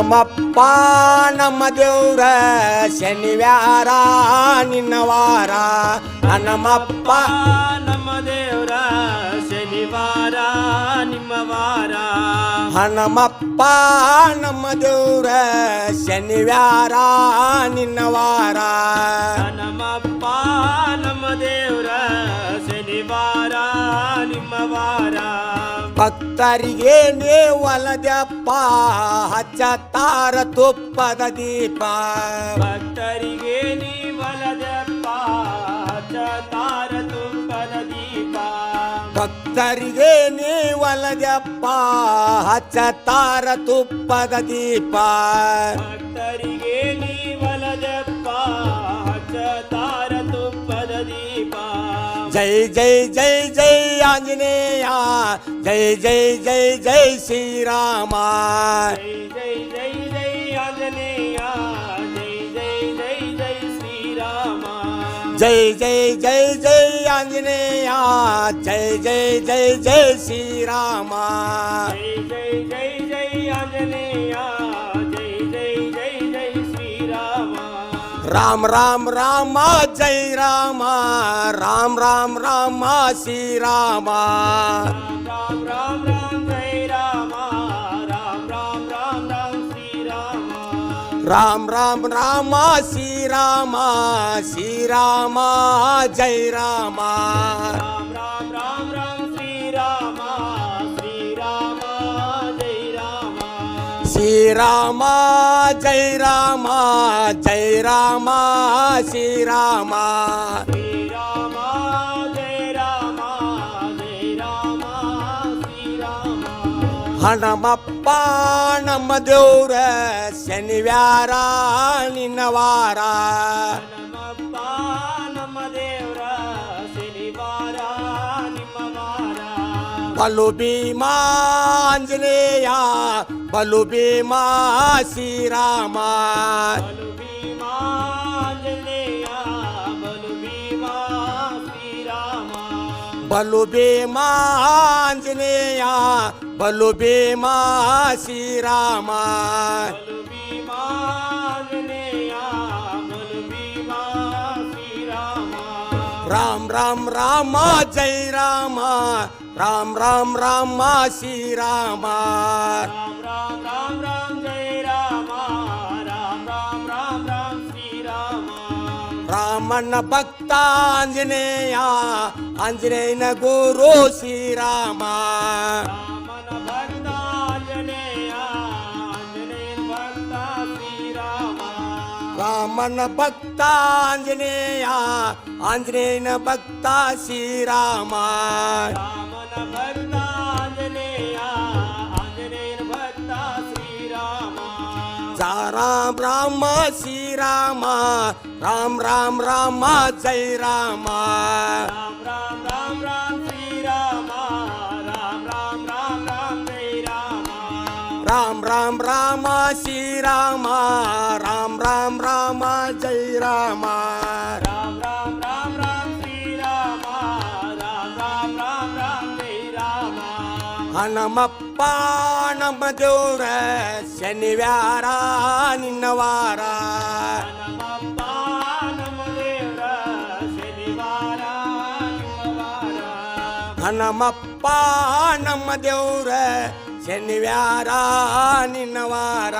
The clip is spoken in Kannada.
ಹನುಮಪ್ಪ ನಮ್ಮ ದೇವ್ರ ಶನಿವಾರ ನಿನ್ನವಾರ ಹನುಮಪ್ಪ ನಮ್ಮ ದೇವ್ರ ಶನಿವಾರ ನಿಮ್ಮ ವಾರ ಹನುಮಪ್ಪ ನಮ್ಮ ದೇವ್ರ ಶನಿವಾರ ನಿನ್ನವಾರ ಹನುಮಪ್ಪ ನಮ್ಮ ದೇವ್ರ ಶನಿವಾರ ನಿಮ್ಮ ವಾರ ಭಕ್ತರಿಗೆ ನೇವಲದಪ್ಪ ಹಚ್ಚತಾರ ತುಪ್ಪದ ದೀಪ ಭಕ್ತರಿಗೆ ನೀವಲದಪ್ಪ ಹಚ್ಚತಾರ ತುಪ್ಪದ ದೀಪ ಭಕ್ತರಿಗೆ ನೇವಲದಪ್ಪ ಹಚ್ಚತಾರ ತುಪ್ಪದ ದೀಪ ಭಕ್ತರಿಗೆ ನೀವಲದಪ್ಪ ಹಚ್ಚತಾರ ತುಪ್ಪದ ದೀಪ ಜೈ ಜೈ ಜೈ ಜೈ ಆಂಜನೇಯ ಜೈ ಜೈ ಜೈ ಜೈ ಶ್ರೀರಾಮ ಜೈ ಜೈ ಜೈ ಜೈ ಆಂಜನೇಯ ಜೈ ಜೈ ಜೈ ಜೈ ಶ್ರೀರಾಮ ಜೈ ಜೈ ಜೈ ಜೈ ಆಂಜನೇಯ ಜೈ ಜೈ ಜೈ ಜೈ ಶ್ರೀರಾಮ ಜೈ ಜೈ ಜೈ ಜೈ ಆಂಜನೇಯ ಜೈ ಜೈ ಜೈ ಜೈ ಶ್ರೀರಾಮ ರಾಮ ರಾಮ ರಾಮ ಜೈ ರಾಮ ರಾಮ ರಾಮ ರಾಮ ಶ್ರೀರಾಮ ರಾಮ ರಾಮ ರಾಮ ಜೈ ರಾಮ ರಾಮ ರಾಮ ರಾಮ ರಾಮ ಶ್ರೀರಾಮ ರಾಮ ರಾಮ ರಾಮ ಶ್ರೀರಾಮ ಶ್ರೀರಾಮ ಜೈ ರಾಮ ರಾಮ ರಾಮ ರಾಮ ರಾಮ ಶ್ರೀರಾಮ ಶ್ರೀರಾಮ ಜೈ ರಾಮ ಶ್ರೀರಾಮ ಜೈ ರಾಮ ಜೈ ರಾಮ ಶ್ರೀರಾಮ ಶ್ರೀರಾಮ ಜೈ ರಾಮ ಜೈ ರಾಮ ಶ್ರೀರಾಮ ಹನುಮಪ್ಪ ನಮ್ಮ ದೇವ್ರ ಶನಿವಾರ ನಿನ್ನವಾರ ಹನುಮಪ್ಪ ನಮ್ಮ ದೇವ್ರ ಶನಿವಾರ ನಿಮ್ಮ ವಾರ ಬಲು ಭೀಮಾ ಆಂಜನೇಯ ಬಲು ಭೀಮಾ ಶ್ರೀರಾಮ ಬಲು ಭೀಮಾ ಆಂಜನೇಯ ಬಲು ಭೀಮಾ ಶ್ರೀರಾಮ ಬಲು ಭೀಮಾ ಆಂಜನೇಯ ಬಲು ಭೀಮಾ ಶ್ರೀರಾಮ ಬಲು ಭೀಮಾ ಆಂಜನೇಯ ಬಲು ಭೀಮಾ ಶ್ರೀರಾಮ ರಾಮ ರಾಮ ರಾಮ ಜೈ ರಾಮ ರಾಮ ರಾಮ ರಾಮ ಶ್ರೀರಾಮ ರಾಮ ರಾಮ ರಾಮ ರಾಮ ಜೈ ರಾಮ ರಾಮ ರಾಮ ರಾಮ ರಾಮ ಶ್ರೀರಾಮ ರಾಮನ ಭಕ್ತ ಆಂಜನೇಯ ಆಂಜನೇಯನ ಗುರು ಶ್ರೀರಾಮ ರಾಮನ ಭಕ್ತ ಆಂಜನೇಯ ಆಂಜನೇಯನ ಭಕ್ತ ಶ್ರೀರಾಮ ರಾಮನ ಭಕ್ತ ಆಂಜನೇಯ ಆಂಜನೇಯನ ಭಕ್ತ ಶ್ರೀರಾಮ ರಾಮನ ಭಕ್ತ ಆಂಜನೇಯ ಆಂಜನೇಯನ ಭಕ್ತ ಶ್ರೀರಾಮ ರಾಮ ರಾಮ ಶ್ರೀರಾಮ ರಾಮ ರಾಮ ರಾಮ ಜೈ ರಾಮ ರಾಮ ರಾಮ ರಾಮ ರಾಮ ಶ್ರೀರಾಮ ರಾಮ ರಾಮ ರಾಮ ರಾಮ ಜೈ ರಾಮ ರಾಮ ರಾಮ ರಾಮ ಶ್ರೀರಾಮ ರಾಮ ರಾಮ ರಾಮ ಜೈ ರಾಮ ರಾಮ ರಾಮ ರಾಮ ರಾಮ ಶ್ರೀರಾಮ ರಾಮ ರಾಮ ರಾಮ ರಾಮ ಜೈ ರಾಮ ಹನುಮಪ್ಪ ನಮ್ಮ ದೇವ್ರ ಶನಿವಾರ ನಿನ್ನವಾರ ಹನುಮಪ್ಪ ನಮ್ಮ ದೇವ್ರ ಶನಿವಾರ ನಿಮ್ಮ ವಾರ ಹನುಮಪ್ಪ ನಮ್ಮ ದೇವ್ರ ಶನಿವಾರ ನಿನ್ನವಾರ